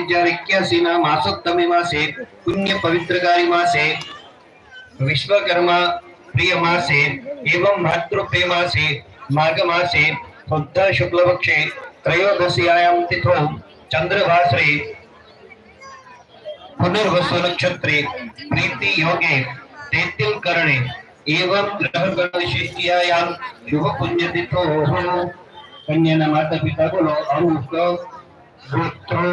2081 ના માસોત્તમે માસે पुण्य पवित्रकारी मासे विश्वकर्मा प्रिय मासे एवं मातृप्रिय मासे माघ मासे शुद्ध शुक्ल पक्षे त्रयोदशीयायां तिथौ चंद्रभास्रे पुनर्वसु नक्षत्रे प्रीति योगे तेतिल करणे एवं ग्रह गण विशिष्टियायां शुभ पुण्य तिथौ कन्याना माता पिता बोलो अमुक गोत्र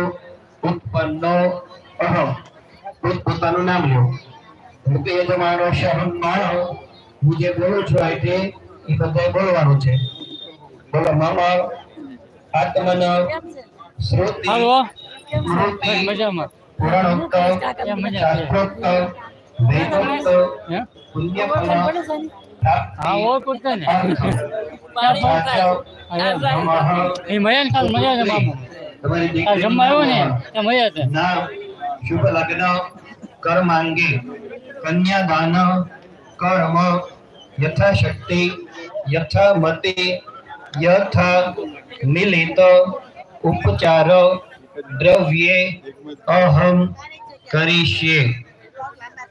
उत्पन्नो अहम પોતાનું નામ લો હું તો એ તમારો શહન માણો હું જે બોલું છું એટલે એ બધાય બોલવાનું છે બોલો મામા આત્મન શ્રુતિ સ્મૃતિ મજામાં પુરાણોક્ત શાસ્ત્રોક્ત વેદોક્ત પુણ્યફલ હા ઓ કુત્તા ને એ મયાન કાલ મજા છે મામા તમારી દીકરી જમાયો ને તે મજા છે ના शुभ लग्न कर्मांगे कन्यादान कर्म यथाशक्ति यथा मते यथा मिलित उपचार द्रव्ये अहम करिष्ये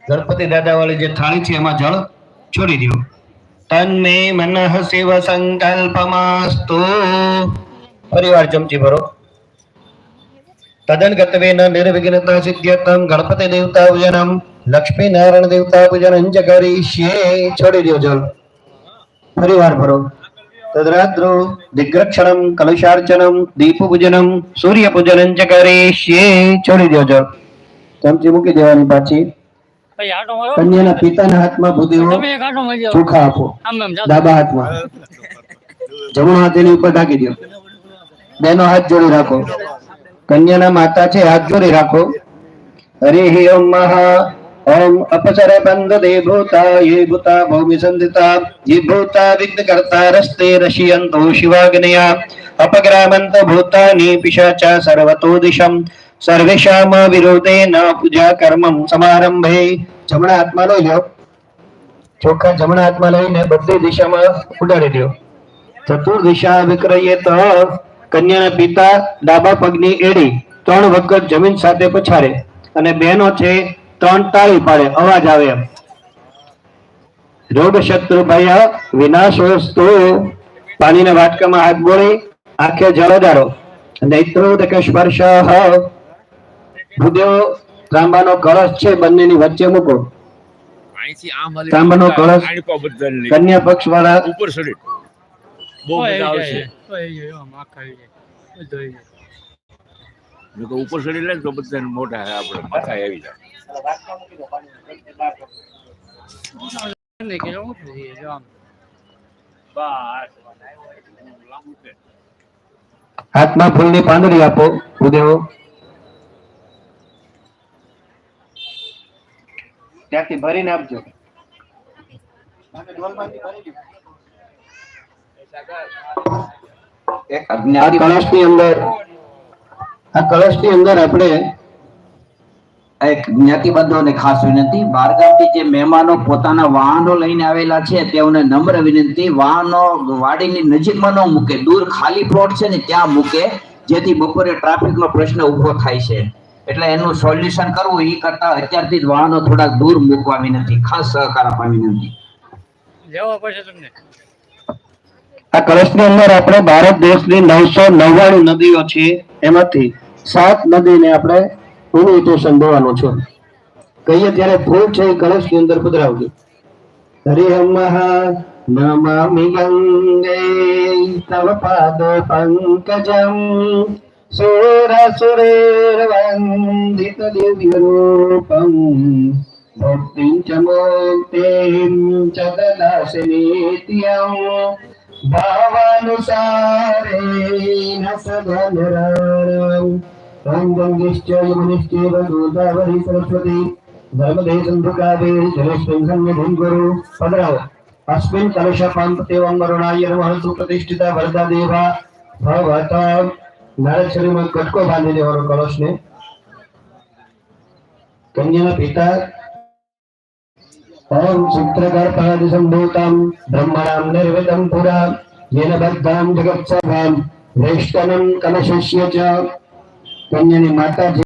गणपति दादा वाले जे थाली छे एमां जल छोड़ी दो तन्मे मनः शिव संकल्पमास्तु परिवार चमची भरो तदन गतवेन निर्विघ्नता सिद्ध्यर्थम गणपति देवता पूजनम लक्ष्मी नारायण देवता पूजनम च करिष्ये छोड़ी दो जल परिवार भरो तद्रात्रो दिग्रक्षणम कलशार्चनम दीप पूजनम सूर्य पूजनम च करिष्ये छोड़ी दो जल चमची मूकी देवानी पाછી कन्याના પિતાના હાથમાં ભૂદેવો ચોખા આપો ડાબા હાથમાં જમણો હાથ એની ઉપર ઢાંકી દો બેનો હાથ જોડી રાખો कन्याना माता छे हाथ जोड़ी राखो हरि ओम महा ओम अपसर बंद देवता ये भूता भूमि संदिता ये भूता विघ्न कर्ता रस्ते रशियंतो शिवाग्नया अपग्रामंत भूतानि पिशाचा सर्वतो दिशम सर्वेषाम विरोधेन पूजा कर्मं समारंभे जमणा हाथमां लई लो चोखा जमणा हाथमां लईने बधी दिशामां उडाडी दो चतुर्दिशा विक्रयेत कन्याना पिता डाबा पगनी एड़ी 3 वखत जमीन साथे पछाड़े अने बहनो छे 3 ताળી पाड़े अवाज आवे एम रोग शत्रु भय विनाशोस्तु पानीना वाटकामां हाथ बोળી आंखे जल उडाड़ो नेत्रोदक स्पर्शः भूदेव तांबानो कलश छे बन्नेनी वच्चे मूको तांबानो कलश कन्या पक्ष वाला ऊपर चढ़ी બહુ મજા આવશે જો ઉપર ચડી લે તો બધા મોટા આપણે માથા આવી જાય હાથમાં ફૂલની પાંદડી આપો ભૂદેવો ત્યાંથી ભરીને આપજો कलश अंदर अपने એક જ્ઞાતિબદ્ધોને ખાસ વિનંતી બારગામથી જે મહેમાનો પોતાના વાહનો લઈને આવેલા છે તેઓને નમ્ર વિનંતી વાહનો વાડીની નજીકમાં ન મૂકે દૂર ખાલી પ્લોટ છે ને ત્યાં મૂકે જેથી બપોરે ટ્રાફિકનો પ્રશ્ન ઊભો થાય છે એટલે એનું સોલ્યુશન કરવું એ કરતા અત્યારથી જ વાહનો થોડા દૂર મૂકવા વિનંતી ખાસ સહકાર આપવા વિનંતી લેવા પડશે તમને આ કલશની અંદર આપણે ભારત દેશની 999 નદીઓ છે એમાંથી 7 નદીને આપણે ઇન્વિટેશન દેવાનું છે કહીએ ત્યારે ફૂલ છે કલશની અંદર પધરાવજો હરિ મહા નમામિ ગંગે તવ પાદ પંકજમ સુરસુરેર વંદિત દિવ્ય રૂપમ ભક્તિં ચ મુક્તિં ચ દદાસि નિત્યં भावानुसारेण सदनराणं ॐ गङ्गेश्च यमुनेश्चैव गोदावरी सरस्वती नर्मदे सिन्धु कावेरी जलेस्मिन् सन्निधिं कुरु पधराव अस्मिन् कलशपान्ततेवं वरुणाय नमः सुप्रतिष्ठिता वरदा देवा भवता नारद शरीરમાં કટકો બાંધી દેવાનો કલશને કન્યાના પિતા ओम चित्रगर्भादि संभूतं ब्रह्मणां निर्वितं पुरा येन बद्धां जगत्सभां वेष्टनं कलशस्य च कन्यानी माता